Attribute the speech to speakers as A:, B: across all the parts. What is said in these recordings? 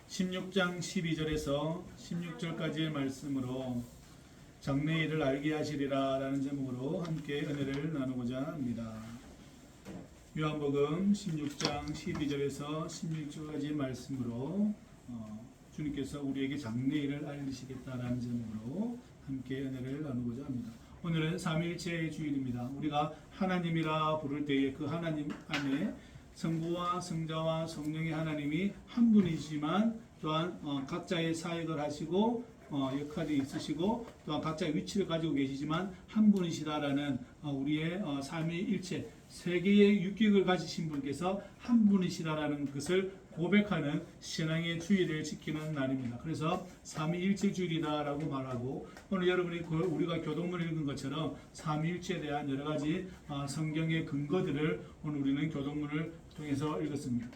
A: 16장 12절에서 16절까지의 말씀으로 장래일을 알게 하시리라 라는 제목으로 함께 은혜를 나누고자 합니다. 요한복음 16장 12절에서 16절까지의 말씀으로 주님께서 우리에게 장래일을 알리시겠다라는 제목으로 함께 은혜를 나누고자 합니다. 오늘은 삼위일체의 주일입니다. 우리가 하나님이라 부를 때에 그 하나님 안에 성부와 성자와 성령의 하나님이 한 분이지만 또한 각자의 사역을 하시고 역할이 있으시고 또한 각자의 위치를 가지고 계시지만 한 분이시다라는 우리의 삼위일체 세 개의 육격을 가지신 분께서 한 분이시다라는 것을 고백하는 신앙의 주일을 지키는 날입니다. 그래서 삼위일체 주일이다라고 말하고 오늘 여러분이 우리가 교동문을 읽은 것처럼 삼위일체에 대한 여러 가지 성경의 근거들을 오늘 우리는 교동문을 통해서 읽었습니다.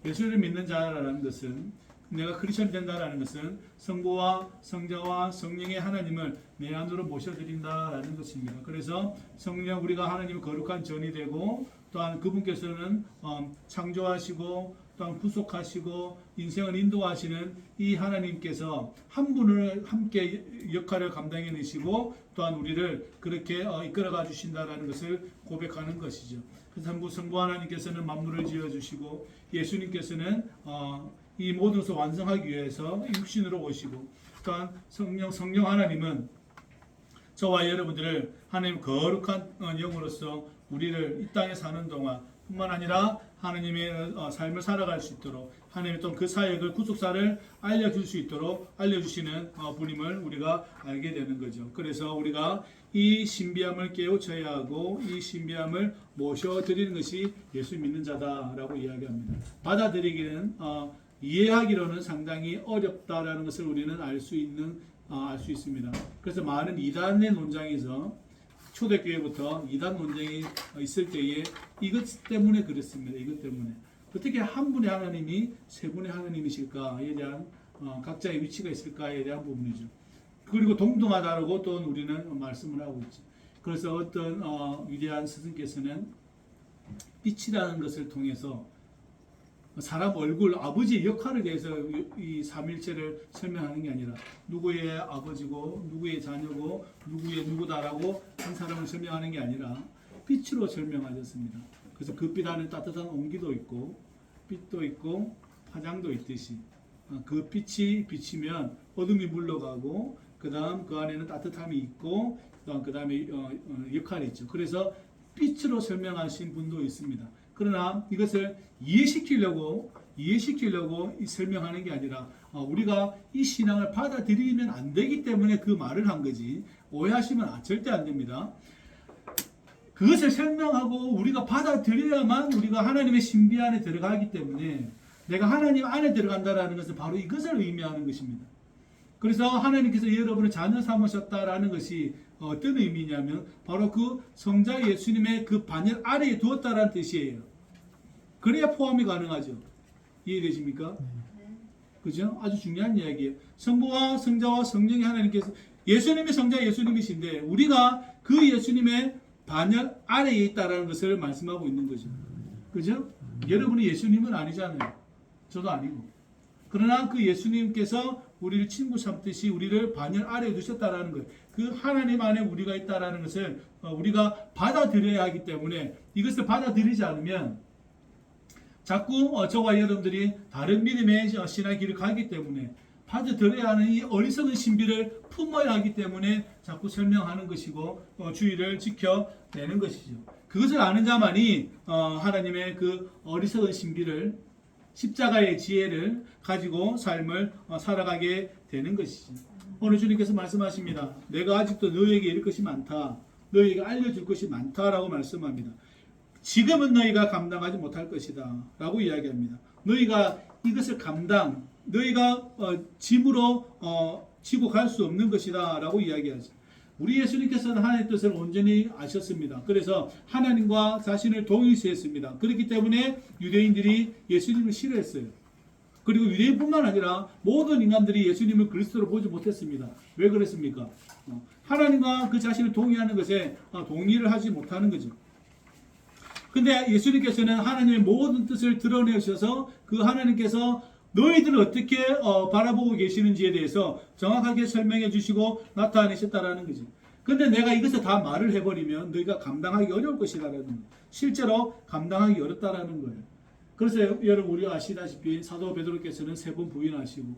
A: 예수를 믿는 자라는 것은 내가 크리스천이 된다라는 것은 성부와 성자와 성령의 하나님을 내 안으로 모셔드린다라는 것입니다. 그래서 성령 우리가 하나님의 거룩한 전이 되고 또한 그분께서는 창조하시고 또한 구속하시고 인생을 인도하시는 이 하나님께서 한 분을 함께 역할을 감당해내시고 또한 우리를 그렇게 이끌어가 주신다라는 것을 고백하는 것이죠. 그래서 성부 하나님께서는 만물을 지어주시고 예수님께서는 이 모든 것을 완성하기 위해서 육신으로 오시고 또한 성령 하나님은 저와 여러분들을 하나님 거룩한 영으로서 우리를 이 땅에 사는 동안 뿐만 아니라 하나님의 삶을 살아갈 수 있도록 하나님의 또 그 사역을 구속사를 알려줄 수 있도록 알려주시는 분임을 우리가 알게 되는 거죠. 그래서 우리가 이 신비함을 깨우쳐야 하고 이 신비함을 모셔드리는 것이 예수 믿는 자다라고 이야기합니다. 받아들이기는 이해하기로는 상당히 어렵다라는 것을 우리는 알 수 있습니다. 그래서 많은 이단의 논장에서 초대교회부터 이단 논쟁이 있을 때에 이것 때문에 그렇습니다. 이것 때문에 어떻게 한 분의 하나님이 세 분의 하나님이실까에 대한 각자의 위치가 있을까에 대한 부분이죠. 그리고 동등하다라고 또 우리는 말씀을 하고 있죠. 그래서 어떤 위대한 스승께서는 빛이라는 것을 통해서 사람 얼굴, 아버지의 역할에 대해서 이 삼일체를 설명하는 게 아니라 누구의 아버지고 누구의 자녀고 누구의 누구다라고 한 사람을 설명하는 게 아니라 빛으로 설명하셨습니다. 그래서 그 빛 안에 따뜻한 온기도 있고 빛도 있고 화장도 있듯이 그 빛이 비치면 어둠이 물러가고 그 다음 그 안에는 따뜻함이 있고 그 다음에 역할이 있죠. 그래서 빛으로 설명하신 분도 있습니다. 그러나 이것을 이해시키려고 설명하는 게 아니라 우리가 이 신앙을 받아들이면 안 되기 때문에 그 말을 한 거지 오해하시면 절대 안 됩니다. 그것을 설명하고 우리가 받아들여야만 우리가 하나님의 신비 안에 들어가기 때문에 내가 하나님 안에 들어간다라는 것은 바로 이것을 의미하는 것입니다. 그래서 하나님께서 여러분을 자녀 삼으셨다라는 것이 어떤 의미냐면 바로 그 성자 예수님의 그 반열 아래에 두었다라는 뜻이에요. 그래야 포함이 가능하죠. 이해되십니까? 그죠? 아주 중요한 이야기예요. 성부와 성자와 성령의 하나님께서 예수님의 성자 예수님이신데 우리가 그 예수님의 반열 아래에 있다라는 것을 말씀하고 있는 거죠. 그죠? 여러분이 예수님은 아니잖아요. 저도 아니고. 그러나 그 예수님께서 우리를 친구 삼듯이 우리를 반열 아래에 두셨다라는 것, 그 하나님 안에 우리가 있다라는 것을 우리가 받아들여야 하기 때문에 이것을 받아들이지 않으면 자꾸 저와 여러분들이 다른 믿음의 신앙의 길을 가기 때문에 받아들여야 하는 이 어리석은 신비를 품어야 하기 때문에 자꾸 설명하는 것이고 주의를 지켜내는 것이죠. 그것을 아는 자만이 하나님의 그 어리석은 신비를 십자가의 지혜를 가지고 삶을 살아가게 되는 것이죠. 오늘 주님께서 말씀하십니다. 내가 아직도 너희에게 이를 것이 많다. 너희에게 알려줄 것이 많다라고 말씀합니다. 지금은 너희가 감당하지 못할 것이다 라고 이야기합니다. 너희가 이것을 너희가 짐으로 지고 갈 수 없는 것이다 라고 이야기하죠. 우리 예수님께서는 하나님의 뜻을 온전히 아셨습니다. 그래서 하나님과 자신을 동일시했습니다. 그렇기 때문에 유대인들이 예수님을 싫어했어요. 그리고 유대인뿐만 아니라 모든 인간들이 예수님을 그리스도로 보지 못했습니다. 왜 그랬습니까? 하나님과 그 자신을 동의하는 것에 동의를 하지 못하는 거죠. 근데 예수님께서는 하나님의 모든 뜻을 드러내셔서 그 하나님께서 너희들을 어떻게 바라보고 계시는지에 대해서 정확하게 설명해 주시고 나타내셨다라는 거지. 근데 내가 이것을 다 말을 해버리면 너희가 감당하기 어려울 것이라는 거예요. 실제로 감당하기 어렵다라는 거예요. 그래서 여러분 우리 아시다시피 사도 베드로께서는 3번 부인하시고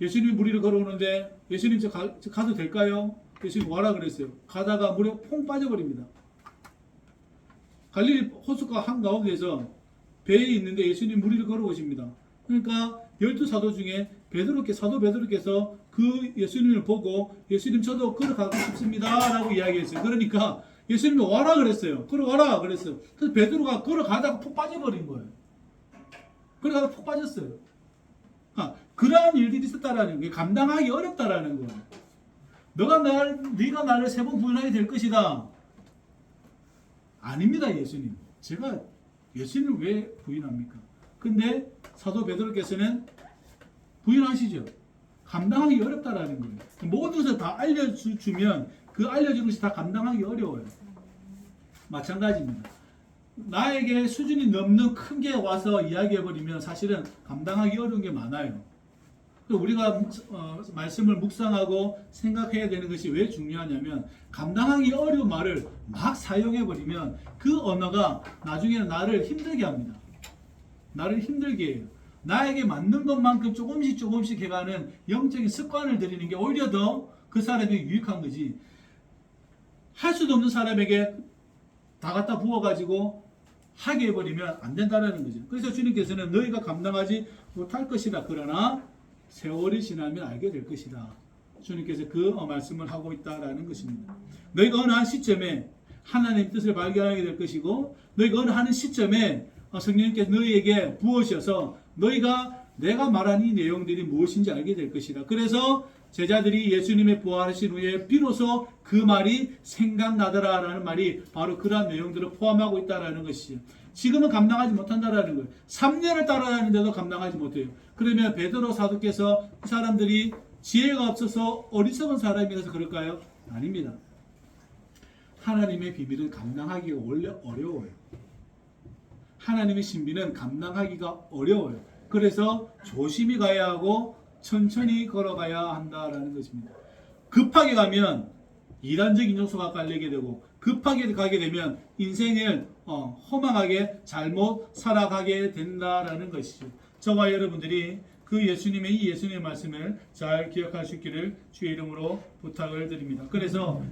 A: 예수님이 무리를 걸어오는데 예수님 저 가도 될까요? 예수님 와라 그랬어요. 가다가 물에 퐁 빠져버립니다. 갈릴리 호숫가 한가운데에서 배에 있는데 예수님 무리를 걸어오십니다. 그러니까 12사도 중에 사도 베드로께서 그 예수님을 보고 예수님 저도 걸어가고 싶습니다 라고 이야기했어요. 그러니까 예수님이 와라 그랬어요. 걸어와라 그랬어요. 그래서 베드로가 걸어가다가 푹 빠져버린 거예요. 걸어가다가 푹 빠졌어요. 그러한 일들이 있었다라는 게 감당하기 어렵다라는 거예요. 네가 나를 3번 부인하게 될 것이다. 아닙니다, 예수님. 제가 예수님을 왜 부인합니까? 근데 사도 베드로께서는 부인하시죠. 감당하기 어렵다라는 거예요. 모든 것을 다 알려주면 그 알려주는 것이 다 감당하기 어려워요. 마찬가지입니다. 나에게 수준이 넘는 큰 게 와서 이야기해버리면 사실은 감당하기 어려운 게 많아요. 우리가 말씀을 묵상하고 생각해야 되는 것이 왜 중요하냐면 감당하기 어려운 말을 막 사용해버리면 그 언어가 나중에는 나를 힘들게 합니다. 나를 힘들게 해요. 나에게 맞는 것만큼 조금씩 해가는 영적인 습관을 들이는 게 오히려 더 그 사람에게 유익한 거지. 할 수도 없는 사람에게 다 갖다 부어가지고 하게 해버리면 안 된다는 거죠. 그래서 주님께서는 너희가 감당하지 못할 것이다. 그러나 세월이 지나면 알게 될 것이다. 주님께서 그 말씀을 하고 있다라는 것입니다. 너희가 어느 한 시점에 하나님의 뜻을 발견하게 될 것이고 너희가 어느 한 시점에 성령님께서 너희에게 부으셔서 너희가 내가 말한 이 내용들이 무엇인지 알게 될 것이다. 그래서 제자들이 예수님의 부활하신 후에 비로소 그 말이 생각나더라라는 말이 바로 그러한 내용들을 포함하고 있다라는 것이죠. 지금은 감당하지 못한다라는 거예요. 3년을 따라다니는데도 감당하지 못해요. 그러면 베드로 사도께서 그 사람들이 지혜가 없어서 어리석은 사람이라서 그럴까요? 아닙니다. 하나님의 비밀은 감당하기가 원래 어려워요. 하나님의 신비는 감당하기가 어려워요. 그래서 조심히 가야 하고 천천히 걸어가야 한다라는 것입니다. 급하게 가면 이단적인 요소가 깔리게 되고 급하게 가게 되면 인생을 허망하게 잘못 살아가게 된다라는 것이죠. 저와 여러분들이 그 예수님의 이 예수님의 말씀을 잘 기억할 수 있기를 주의 이름으로 부탁을 드립니다. 그래서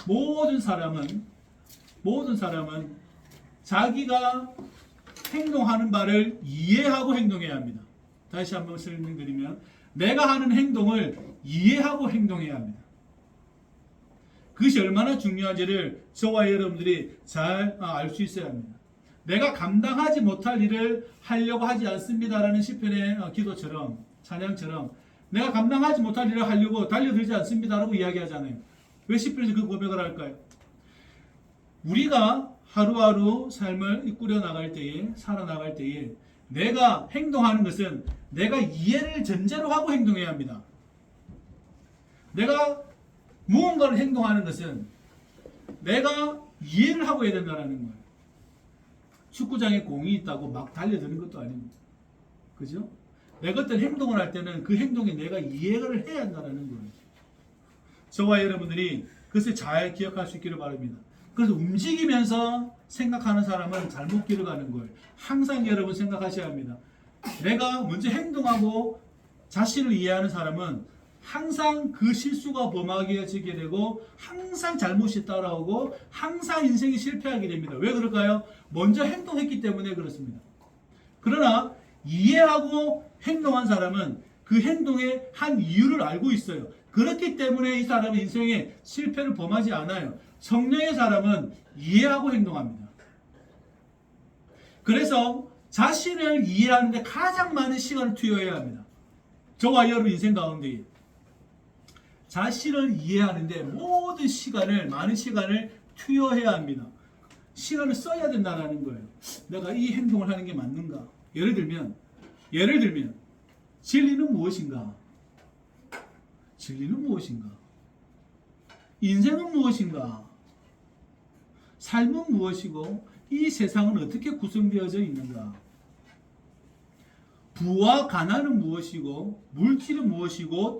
A: 모든 사람은 자기가 행동하는 바를 이해하고 행동해야 합니다. 다시 한번 설명드리면 내가 하는 행동을 이해하고 행동해야 합니다. 그것이 얼마나 중요한지를 저와 여러분들이 잘 알 수 있어야 합니다. 내가 감당하지 못할 일을 하려고 하지 않습니다라는 시편의 기도처럼 찬양처럼 내가 감당하지 못할 일을 하려고 달려들지 않습니다라고 이야기하잖아요. 왜 시편에서 그 고백을 할까요? 우리가 하루하루 삶을 꾸려 나갈 때에 살아나갈 때에 내가 행동하는 것은 내가 이해를 전제로 하고 행동해야 합니다. 내가 무언가를 행동하는 것은 내가 이해를 하고 해야 된다는 거예요. 축구장에 공이 있다고 막 달려드는 것도 아닙니다. 그죠? 내가 어떤 행동을 할 때는 그 행동에 내가 이해를 해야 한다는 거예요. 저와 여러분들이 그것을 잘 기억할 수 있기를 바랍니다. 그래서 움직이면서 생각하는 사람은 잘못 길을 가는 거예요. 항상 여러분 생각하셔야 합니다. 내가 먼저 행동하고 자신을 이해하는 사람은 항상 그 실수가 범하게 되고 항상 잘못이 따라오고 항상 인생이 실패하게 됩니다. 왜 그럴까요? 먼저 행동했기 때문에 그렇습니다. 그러나 이해하고 행동한 사람은 그 행동의 한 이유를 알고 있어요. 그렇기 때문에 이 사람은 인생에 실패를 범하지 않아요. 성령의 사람은 이해하고 행동합니다. 그래서 자신을 이해하는 데 가장 많은 시간을 투여해야 합니다. 저와 여러분 인생 가운데 자신을 이해하는 데 모든 시간을 많은 시간을 투여해야 합니다. 시간을 써야 된다는 거예요. 내가 이 행동을 하는 게 맞는가? 예를 들면 진리는 무엇인가? 진리는 무엇인가? 인생은 무엇인가? 삶은 무엇이고 이 세상은 어떻게 구성되어져 있는가? 부와 가난은 무엇이고, 물질은 무엇이고,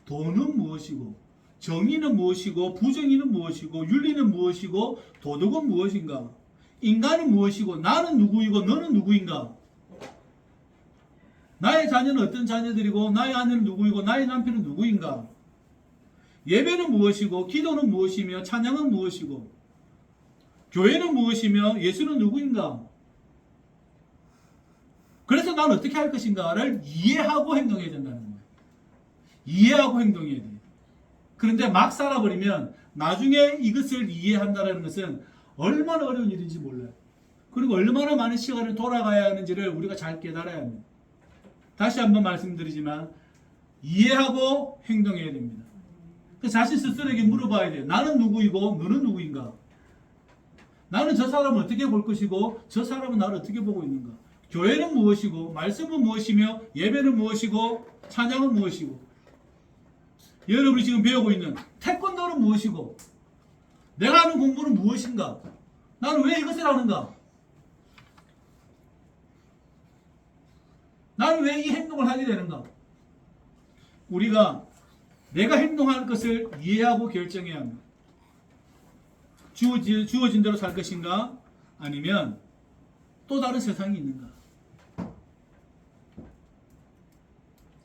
A: 돈은 무엇이고, 정의는 무엇이고, 부정의는 무엇이고, 윤리는 무엇이고, 도덕은 무엇인가? 인간은 무엇이고, 나는 누구이고, 너는 누구인가? 나의 자녀는 어떤 자녀들이고, 나의 아내는 누구이고, 나의 남편은 누구인가? 예배는 무엇이고, 기도는 무엇이며, 찬양은 무엇이고, 교회는 무엇이며, 예수는 누구인가? 그래서 난 어떻게 할 것인가를 이해하고 행동해야 된다는 거예요. 이해하고 행동해야 돼요. 그런데 막 살아버리면 나중에 이것을 이해한다는 것은 얼마나 어려운 일인지 몰라요. 그리고 얼마나 많은 시간을 돌아가야 하는지를 우리가 잘 깨달아야 합니다. 다시 한번 말씀드리지만 이해하고 행동해야 됩니다. 자신 스스로에게 물어봐야 돼요. 나는 누구이고 너는 누구인가? 나는 저 사람을 어떻게 볼 것이고 저 사람은 나를 어떻게 보고 있는가? 교회는 무엇이고 말씀은 무엇이며 예배는 무엇이고 찬양은 무엇이고 여러분이 지금 배우고 있는 태권도는 무엇이고 내가 하는 공부는 무엇인가? 나는 왜 이것을 하는가? 나는 왜 이 행동을 하게 되는가? 우리가 내가 행동할 것을 이해하고 결정해야 합니다. 주어진 대로 살 것인가? 아니면 또 다른 세상이 있는가?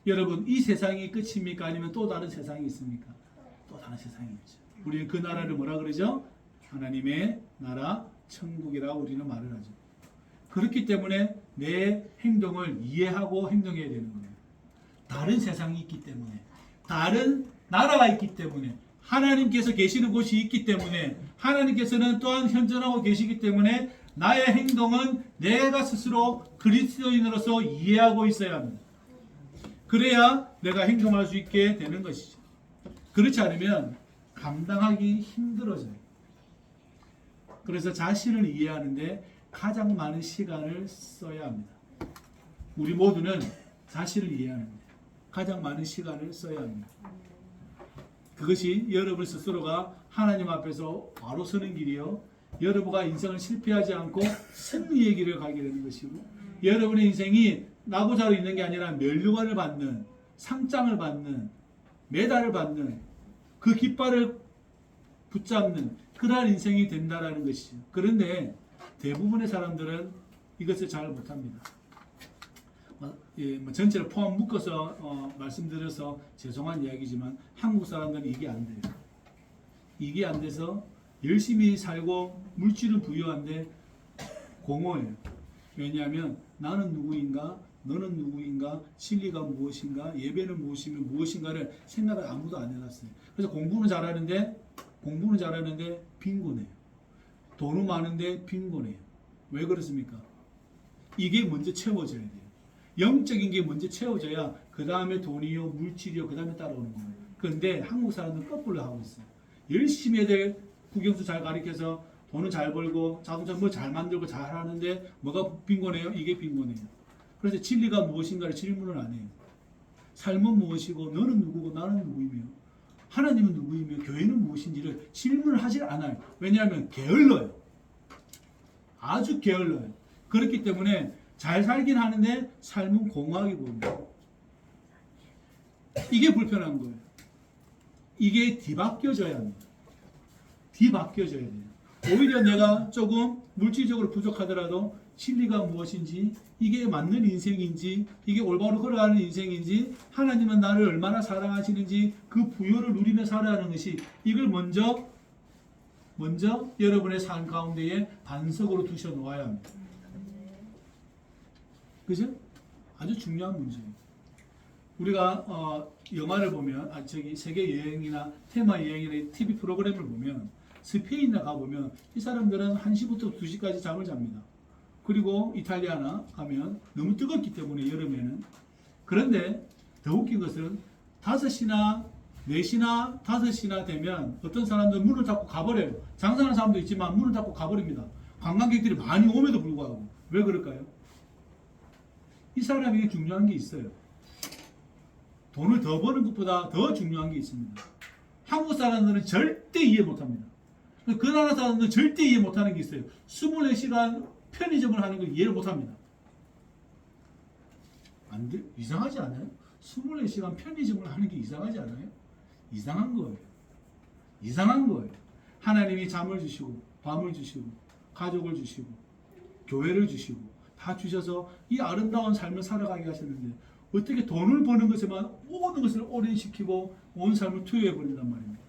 A: 여러분, 이 세상이 끝입니까? 아니면 또 다른 세상이 있습니까? 또 다른 세상이 있죠. 우리는 그 나라를 뭐라 그러죠? 하나님의 나라, 천국이라고 우리는 말을 하죠. 그렇기 때문에 내 행동을 이해하고 행동해야 되는 거예요. 다른 세상이 있기 때문에, 다른 나라가 있기 때문에, 하나님께서 계시는 곳이 있기 때문에, 하나님께서는 또한 현존하고 계시기 때문에 나의 행동은 내가 스스로 그리스도인으로서 이해하고 있어야 합니다. 그래야 내가 행동할 수 있게 되는 것이죠. 그렇지 않으면 감당하기 힘들어져요. 그래서 자신을 이해하는데 가장 많은 시간을 써야 합니다. 우리 모두는 자신을 이해하는데 가장 많은 시간을 써야 합니다. 그것이 여러분 스스로가 하나님 앞에서 바로 서는 길이요. 여러분과 인생을 실패하지 않고 승리의 길을 가게 되는 것이고, 여러분의 인생이 나고자로 있는 게 아니라 면류관을 받는, 상장을 받는, 메달을 받는, 그 깃발을 붙잡는 그러한 인생이 된다라는 것이죠. 그런데 대부분의 사람들은 이것을 잘 못합니다. 전체를 포함 묶어서 말씀드려서 죄송한 이야기지만 한국 사람들은 이게 안 돼요. 이게 안 돼서 열심히 살고 물질은 부유한데 공허해요. 왜냐하면 나는 누구인가? 너는 누구인가? 진리가 무엇인가? 예배는 무엇인가를 생각을 아무도 안 해놨어요. 그래서 공부는 잘하는데 빈곤해요. 돈은 많은데 빈곤해요. 왜 그렇습니까? 이게 먼저 채워져야 돼요. 영적인 게 먼저 채워져야 그 다음에 돈이요, 물질이요, 그 다음에 따라오는 거예요. 그런데 한국 사람들은 거꾸로 하고 있어요. 열심히 애들 국영수 잘 가르쳐서 돈은 잘 벌고 자동차 뭐 잘 만들고 잘 하는데 뭐가 빈곤해요? 이게 빈곤해요. 그래서 진리가 무엇인가를 질문을 안 해요. 삶은 무엇이고 너는 누구고 나는 누구이며 하나님은 누구이며 교회는 무엇인지를 질문을 하질 않아요. 왜냐하면 게을러요. 아주 게을러요. 그렇기 때문에 잘 살긴 하는데 삶은 공허하게 보입니다. 이게 불편한 거예요. 이게 뒤바뀌어져야 합니다. 뒤바뀌어져야 돼요. 오히려 내가 조금 물질적으로 부족하더라도 진리가 무엇인지, 이게 맞는 인생인지, 이게 올바로 걸어가는 인생인지, 하나님은 나를 얼마나 사랑하시는지 그 부여를 누리며 살아야 하는 것이, 이걸 먼저 여러분의 삶 가운데에 반석으로 두셔 놓아야 합니다. 그죠? 아주 중요한 문제예요. 우리가 영화를 보면 세계 여행이나 테마 여행이나 TV 프로그램을 보면 스페인에 가보면 이 사람들은 1시부터 2시까지 잠을 잡니다. 그리고 이탈리아나 가면 너무 뜨겁기 때문에 여름에는. 그런데 더 웃긴 것은 5시나 4시나 5시나 되면 어떤 사람들은 문을 닫고 가버려요. 장사하는 사람도 있지만 문을 닫고 가버립니다. 관광객들이 많이 옴에도 불구하고. 왜 그럴까요? 이 사람에게 중요한 게 있어요. 돈을 더 버는 것보다 더 중요한 게 있습니다. 한국 사람들은 절대 이해 못합니다. 그 나라 사람들은 절대 이해 못하는 게 있어요. 24시간 편의점을 하는 걸 이해를 못합니다. 이상하지 않아요? 24시간 편의점을 하는 게 이상하지 않아요? 이상한 거예요. 이상한 거예요. 하나님이 잠을 주시고 밤을 주시고 가족을 주시고 교회를 주시고 다 주셔서 이 아름다운 삶을 살아가게 하셨는데 어떻게 돈을 버는 것에만 모든 것을 올인시키고 온 삶을 투여해 버린단 말입니다.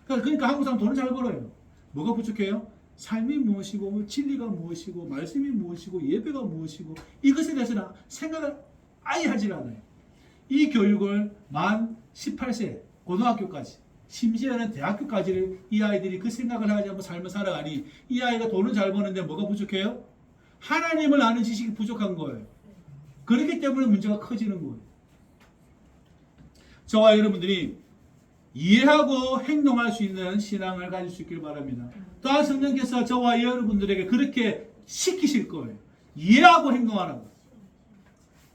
A: 그러니까 한국 사람 돈을 잘 벌어요. 뭐가 부족해요? 삶이 무엇이고 진리가 무엇이고 말씀이 무엇이고 예배가 무엇이고 이것에 대해서는 생각을 아예 하질 않아요. 이 교육을 만 18세 고등학교까지 심지어는 대학교까지를 이 아이들이 그 생각을 하지 않고 삶을 살아가니 이 아이가 돈을 잘 버는데 뭐가 부족해요? 하나님을 아는 지식이 부족한 거예요. 그렇기 때문에 문제가 커지는 거예요. 저와 여러분들이 이해하고 행동할 수 있는 신앙을 가질 수 있길 바랍니다. 또한 성령께서 저와 여러분들에게 그렇게 시키실 거예요. 이해하고 행동하라고.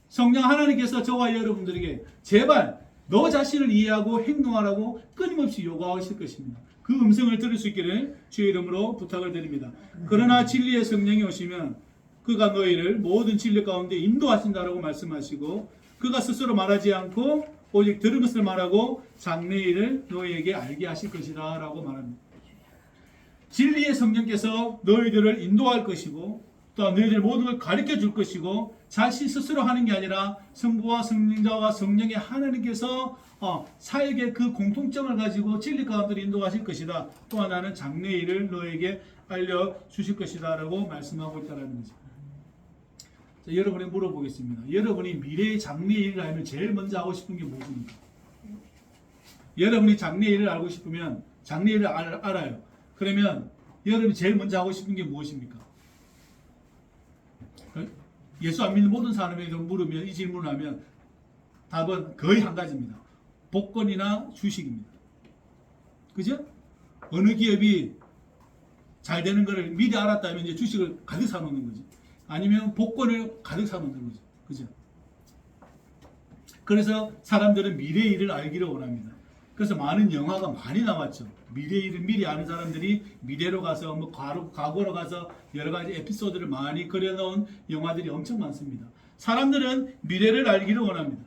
A: 성령 하나님께서 저와 여러분들에게 제발 너 자신을 이해하고 행동하라고 끊임없이 요구하실 것입니다. 그 음성을 들을 수 있기를 주의 이름으로 부탁을 드립니다. 그러나 진리의 성령이 오시면 그가 너희를 모든 진리 가운데 인도하신다라고 말씀하시고 그가 스스로 말하지 않고 오직 들은 것을 말하고 장래일을 너희에게 알게 하실 것이다 라고 말합니다. 진리의 성령께서 너희들을 인도할 것이고 또 너희들 모든 걸 가르쳐 줄 것이고 자신 스스로 하는 게 아니라 성부와 성령자와 성령의 하나님께서 사역의 그 공통점을 가지고 진리 가운데 인도하실 것이다. 또 하나는 장래일을 너에게 알려주실 것이다 라고 말씀하고 있다는 거죠. 자, 여러분이 물어보겠습니다. 여러분이 미래의 장래일을 알면 제일 먼저 하고 싶은 게 무엇입니까? 여러분이 장래일을 알고 싶으면 장래일을 알아요. 그러면 여러분이 제일 먼저 하고 싶은 게 무엇입니까? 예수 안 믿는 모든 사람에게 물으면 이 질문을 하면 답은 거의 한 가지입니다. 복권이나 주식입니다. 그죠? 어느 기업이 잘 되는 것을 미리 알았다면 이제 주식을 가득 사놓는 거죠. 아니면 복권을 가득 사놓는 거죠. 그죠? 그래서 사람들은 미래의 일을 알기를 원합니다. 그래서 많은 영화가 많이 나왔죠. 미래의 일을 미리 아는 사람들이 미래로 가서 뭐 과거로 가서 여러 가지 에피소드를 많이 그려놓은 영화들이 엄청 많습니다. 사람들은 미래를 알기를 원합니다.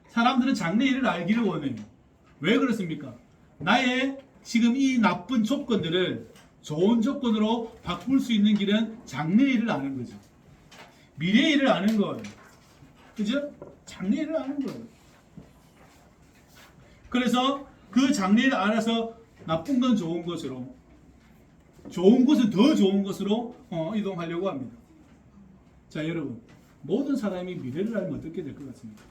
A: 사람들은 장래일을 알기를 원해요. 왜 그렇습니까? 나의 지금 이 나쁜 조건들을 좋은 조건으로 바꿀 수 있는 길은 장래일을 아는 거죠. 미래일을 아는 거예요. 그죠? 장래일을 아는 거예요. 그래서 그 장래를 알아서 나쁜 건 좋은 것으로, 좋은 것은 더 좋은 것으로 이동하려고 합니다. 자, 여러분, 모든 사람이 미래를 알면 어떻게 될 것 같습니까?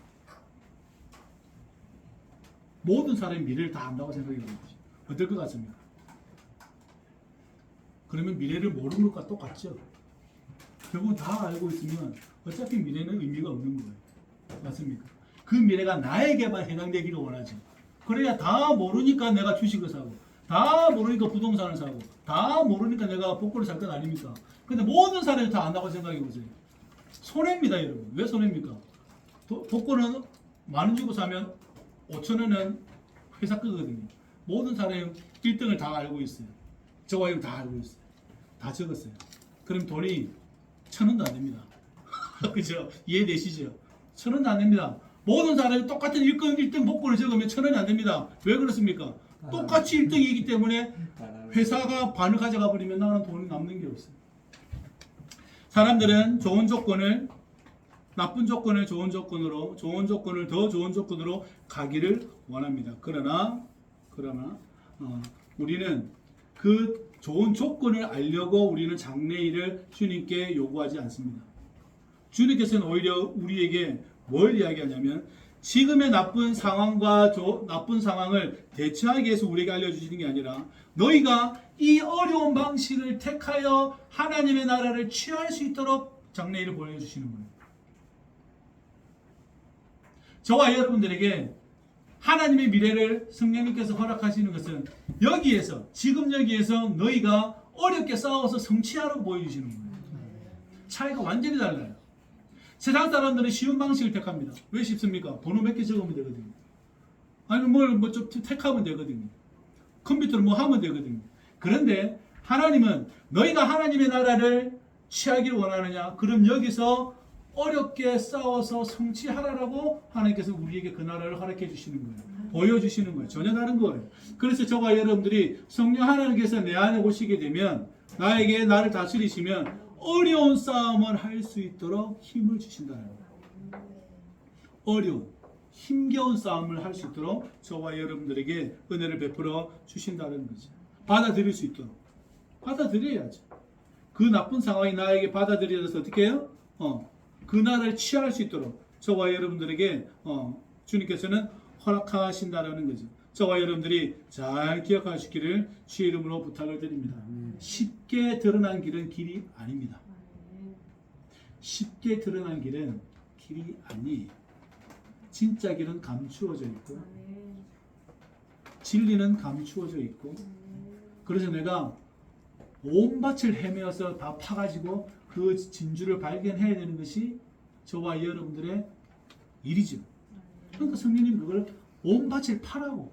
A: 모든 사람이 미래를 다 안다고 생각해 보십시오. 어떨 것 같습니까? 그러면 미래를 모르는 것과 똑같죠. 결국 다 알고 있으면 어차피 미래는 의미가 없는 거예요. 맞습니까? 그 미래가 나에게만 해당되기를 원하죠. 그래야 다 모르니까 내가 주식을 사고, 다 모르니까 부동산을 사고, 다 모르니까 내가 복권을 살 것 아닙니까? 근데 모든 사람이 다 안다고 생각해 보세요. 손해입니다, 여러분. 왜 손해입니까? 복권은 만 원 주고 사면 5,000원은 회사 거거든요. 모든 사람이 1등을 다 알고 있어요. 저와 이거 다 알고 있어요. 다 적었어요. 그럼 돈이 1,000원도 안 됩니다. 그죠? 이해되시죠? 1,000원도 안 됩니다. 모든 사람이 똑같은 1등 복권을 적으면 1,000원이 안 됩니다. 왜 그렇습니까? 똑같이 1등이기 때문에 회사가 반을 가져가 버리면 나는 돈이 남는 게 없어요. 사람들은 좋은 조건을, 나쁜 조건을 좋은 조건으로, 좋은 조건을 더 좋은 조건으로 가기를 원합니다. 그러나 우리는 그 좋은 조건을 알려고 우리는 장래일을 주님께 요구하지 않습니다. 주님께서는 오히려 우리에게 뭘 이야기하냐면 지금의 나쁜 상황과 나쁜 상황을 대처하기 위해서 우리에게 알려주시는 게 아니라 너희가 이 어려운 방식을 택하여 하나님의 나라를 취할 수 있도록 장래일을 보여주시는 거예요. 저와 여러분들에게 하나님의 미래를 성령님께서 허락하시는 것은 여기에서, 지금 여기에서 너희가 어렵게 싸워서 성취하라고 보여주시는 거예요. 차이가 완전히 달라요. 세상 사람들은 쉬운 방식을 택합니다. 왜 쉽습니까? 번호 몇 개 적으면 되거든요. 아니면 뭘 좀 택하면 되거든요. 컴퓨터로 뭐 하면 되거든요. 그런데 하나님은 너희가 하나님의 나라를 취하기를 원하느냐? 그럼 여기서 어렵게 싸워서 성취하라라고 하나님께서 우리에게 그 나라를 허락해 주시는 거예요. 보여주시는 거예요. 전혀 다른 거예요. 그래서 저와 여러분들이 성령 하나님께서 내 안에 오시게 되면 나에게 나를 다스리시면 어려운 싸움을 할 수 있도록 힘을 주신다는 거예요. 어려운, 힘겨운 싸움을 할 수 있도록 저와 여러분들에게 은혜를 베풀어 주신다는 거죠. 받아들일 수 있도록. 받아들여야죠. 그 나쁜 상황이 나에게 받아들여져서 어떻게 해요? 그 나라를 취할 수 있도록 저와 여러분들에게 주님께서는 허락하신다라는 거죠. 저와 여러분들이 잘 기억하시기를 주의 이름으로 부탁을 드립니다. 쉽게 드러난 길은 길이 아닙니다. 쉽게 드러난 길은 길이 아니에요. 진짜 길은 감추어져 있고 진리는 감추어져 있고 그래서 내가 온 밭을 헤매어서 다 파가지고 그 진주를 발견해야 되는 것이 저와 여러분들의 일이죠. 그러니까 성령님 그걸 온 밭을 파라고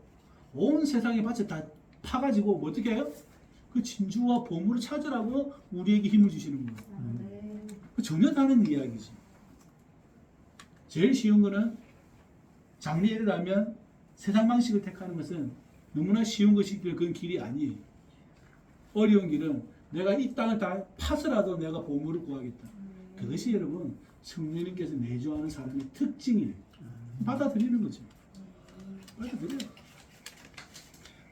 A: 온 세상의 밭을 다 파가지고 뭐 어떻게 해요? 그 진주와 보물을 찾으라고 우리에게 힘을 주시는 거예요. 전혀 다른 이야기지. 제일 쉬운 거는 장래를 하면 세상 방식을 택하는 것은 너무나 쉬운 것이 그건 길이 아니에요. 어려운 길은 내가 이 땅을 다 파서라도 내가 보물을 구하겠다. 그것이 여러분 성령님께서 내주하는 사람의 특징이에요. 받아들이는 거죠. 받아들여요.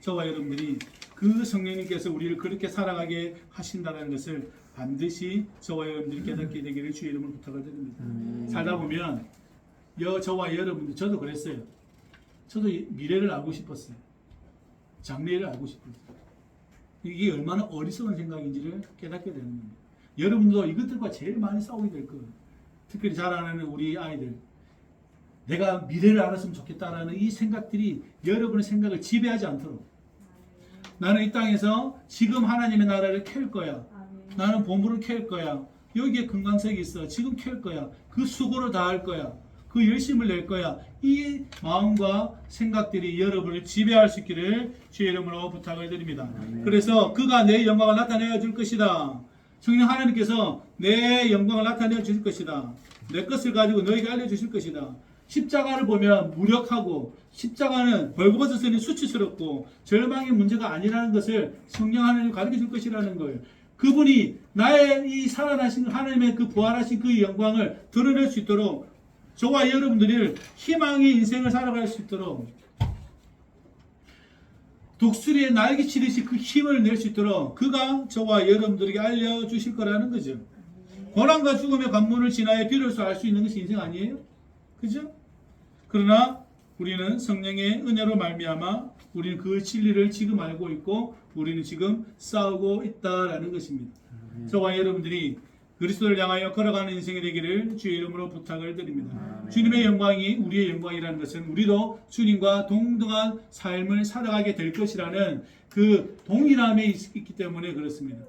A: 저와 여러분들이 그 성령님께서 우리를 그렇게 살아가게 하신다는 것을 반드시 저와 여러분들이 깨닫게 되기를 주의 이름으로 부탁을 드립니다. 살다 보면 저와 여러분들 저도 그랬어요. 저도 미래를 알고 싶었어요. 장래를 알고 싶었어요. 이게 얼마나 어리석은 생각인지를 깨닫게 되는 겁니다. 여러분도 이것들과 제일 많이 싸우게 될 거예요. 특별히 자라나는 우리 아이들. 내가 미래를 알았으면 좋겠다라는 이 생각들이 여러분의 생각을 지배하지 않도록 나는 이 땅에서 지금 하나님의 나라를 캘 거야. 나는 보물을 캘 거야. 여기에 금강석이 있어. 지금 캘 거야. 그 수고를 다할 거야. 그 열심을 낼 거야. 이 마음과 생각들이 여러분을 지배할 수 있기를 주의 이름으로 부탁을 드립니다. 그래서 그가 내 영광을 나타내어 줄 것이다. 성령 하나님께서 내 영광을 나타내어 줄 것이다. 내 것을 가지고 너에게 알려주실 것이다. 십자가를 보면 무력하고 십자가는 벌거벗어 쓰니 수치스럽고 절망의 문제가 아니라는 것을 성령 하나님이 가르쳐 줄 것이라는 거예요. 그분이 나의 이 살아나신 하나님의 그 부활하신 그 영광을 드러낼 수 있도록 저와 여러분들이 희망의 인생을 살아갈 수 있도록 독수리의 날개치듯이 그 힘을 낼 수 있도록 그가 저와 여러분들에게 알려주실 거라는 거죠. 고난과 죽음의 관문을 지나야 비로소 알 수 있는 것이 인생 아니에요? 그죠? 그러나 우리는 성령의 은혜로 말미암아 우리는 그 진리를 지금 알고 있고 우리는 지금 싸우고 있다라는 것입니다. 저와 여러분들이 그리스도를 향하여 걸어가는 인생이 되기를 주의 이름으로 부탁을 드립니다. 주님의 영광이 우리의 영광이라는 것은 우리도 주님과 동등한 삶을 살아가게 될 것이라는 그 동일함에 있기 때문에 그렇습니다.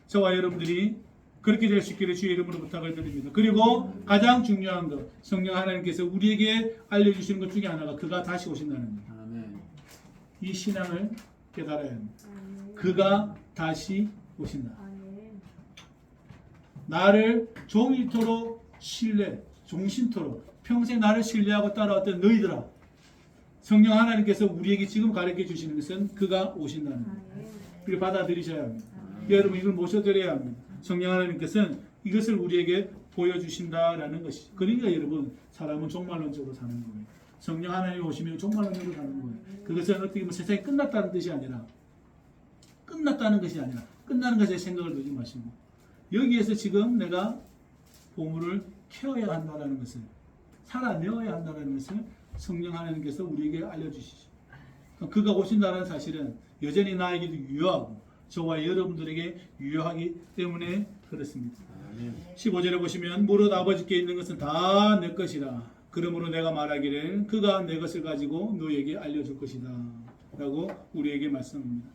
A: 저와 여러분들이 그렇게 될 수 있기를 주의 이름으로 부탁을 드립니다. 그리고 가장 중요한 것, 성령 하나님께서 우리에게 알려주시는 것 중에 하나가 그가 다시 오신다는 거예요. 이 신앙을 깨달아야 합니다. 그가 다시 오신다. 나를 종일토록 신뢰, 종신토록 평생 나를 신뢰하고 따라왔던 너희들아, 성령 하나님께서 우리에게 지금 가르쳐 주시는 것은 그가 오신다는 거예요. 그걸 받아들이셔야 합니다. 여러분 이걸 모셔드려야 합니다. 성령 하나님께서는 이것을 우리에게 보여주신다라는 것이죠. 그러니까 여러분 사람은 종말론적으로 사는 거예요. 성령 하나님이 오시면 종말론적으로 사는 거예요. 그것은 어떻게 보면 세상이 끝났다는 뜻이 아니라 끝났다는 것이 아니라 끝나는 것에 생각을 두지 마시고 여기에서 지금 내가 보물을 캐어야 한다는 것을 살아내어야 한다는 것을 성령 하나님께서 우리에게 알려주시죠. 그가 오신다는 사실은 여전히 나에게도 유효하고 저와 여러분들에게 유효하기 때문에 그렇습니다. 15절에 보시면 무릇 아버지께 있는 것은 다 내 것이라 그러므로 내가 말하기를 그가 내 것을 가지고 너에게 알려줄 것이다 라고 우리에게 말씀합니다.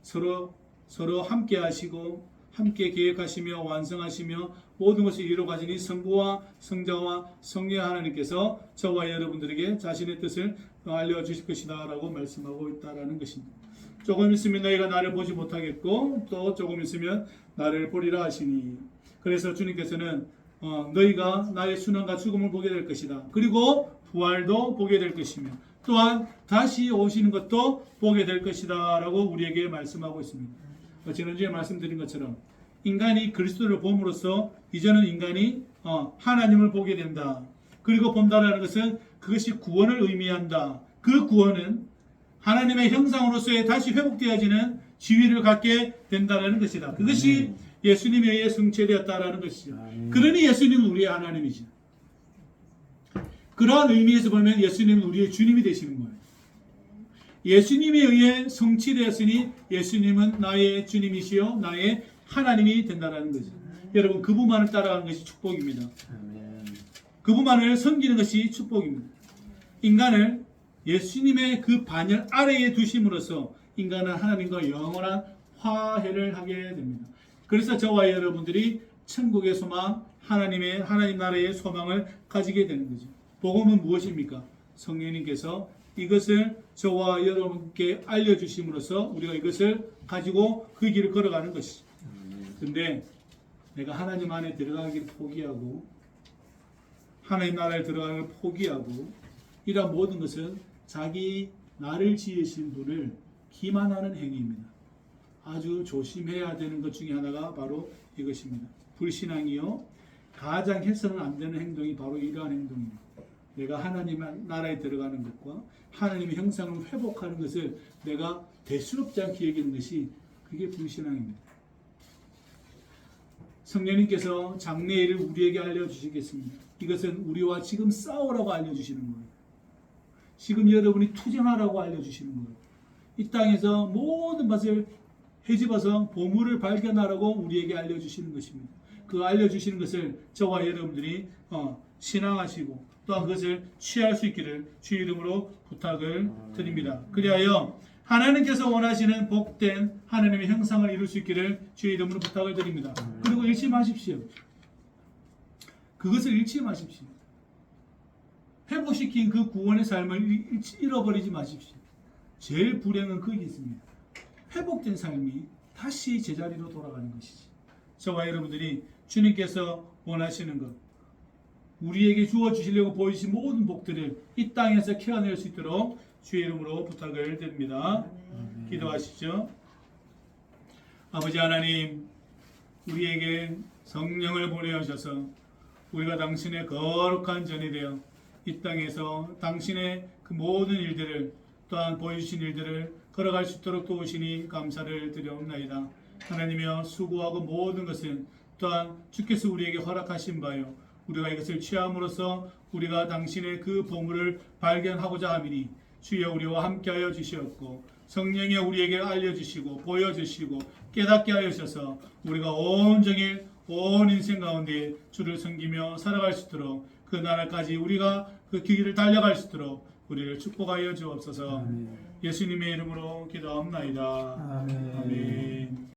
A: 서로 함께 하시고 함께 계획하시며 완성하시며 모든 것을 이루어 가시니 성부와 성자와 성령 하나님께서 저와 여러분들에게 자신의 뜻을 알려주실 것이다 라고 말씀하고 있다는 것입니다. 조금 있으면 너희가 나를 보지 못하겠고 또 조금 있으면 나를 보리라 하시니 그래서 주님께서는 너희가 나의 순환과 죽음을 보게 될 것이다. 그리고 부활도 보게 될 것이며 또한 다시 오시는 것도 보게 될 것이다 라고 우리에게 말씀하고 있습니다. 지난주에 말씀드린 것처럼 인간이 그리스도를 봄으로써 이제는 인간이 하나님을 보게 된다. 그리고 본다라는 것은 그것이 구원을 의미한다. 그 구원은 하나님의 형상으로서의 다시 회복되어지는 지위를 갖게 된다는 것이다. 그것이 예수님에 의해 성취되었다라는 것이죠. 그러니 예수님은 우리의 하나님이죠. 그러한 의미에서 보면 예수님은 우리의 주님이 되시는 거예요. 예수님에 의해 성취되었으니 예수님은 나의 주님이시요 나의 하나님이 된다는 거죠. 여러분 그분만을 따라가는 것이 축복입니다. 그분만을 섬기는 것이 축복입니다. 인간을 예수님의 그 반열 아래에 두심으로써 인간은 하나님과 영원한 화해를 하게 됩니다. 그래서 저와 여러분들이 천국의 소망, 하나님 나라의 소망을 가지게 되는 거죠. 복음은 무엇입니까? 성령님께서 이것을 저와 여러분께 알려주심으로써 우리가 이것을 가지고 그 길을 걸어가는 것이죠. 근데 내가 하나님 안에 들어가기를 포기하고 하나님 나라에 들어가는 걸 포기하고 이러한 모든 것은 자기 나를 지으신 분을 기만하는 행위입니다. 아주 조심해야 되는 것 중에 하나가 바로 이것입니다. 불신앙이요 가장 해서는 안 되는 행동이 바로 이러한 행동입니다. 내가 하나님 나라에 들어가는 것과 하나님의 형상을 회복하는 것을 내가 대수롭지 않게 여기는 것이 그게 불신앙입니다. 성령님께서 장래일을 우리에게 알려주시겠습니다. 이것은 우리와 지금 싸우라고 알려주시는 거예요. 지금 여러분이 투쟁하라고 알려주시는 거예요. 이 땅에서 모든 것을 헤집어서 보물을 발견하라고 우리에게 알려주시는 것입니다. 그 알려주시는 것을 저와 여러분들이 신앙하시고 또한 그것을 취할 수 있기를 주의 이름으로 부탁을 드립니다. 그리하여 하나님께서 원하시는 복된 하나님의 형상을 이룰 수 있기를 주의 이름으로 부탁을 드립니다. 그리고 잃지 마십시오. 그것을 잃지 마십시오. 회복시킨 그 구원의 삶을 잃어버리지 마십시오. 제일 불행은 거기 있습니다. 회복된 삶이 다시 제자리로 돌아가는 것이지. 저와 여러분들이 주님께서 원하시는 것, 우리에게 주어주시려고 보이신 모든 복들을 이 땅에서 캐어낼 수 있도록 주의 이름으로 부탁을 드립니다. 기도하시죠. 아버지 하나님, 우리에게 성령을 보내주셔서 우리가 당신의 거룩한 전이 되어 이 땅에서 당신의 그 모든 일들을 또한 보여주신 일들을 걸어갈 수 있도록 도우시니 감사를 드려옵나이다. 하나님이여 수고하고 모든 것은 또한 주께서 우리에게 허락하신 바요 우리가 이것을 취함으로써 우리가 당신의 그 보물을 발견하고자 함이니 주여 우리와 함께하여 주시옵고 성령이 우리에게 알려주시고 보여주시고 깨닫게 하여 주셔서 우리가 온종일 온 인생 가운데 주를 섬기며 살아갈 수 있도록 그 나라까지 우리가 그 길을 달려갈 수 있도록 우리를 축복하여 주옵소서. 예수님의 이름으로 기도합나이다. 아멘.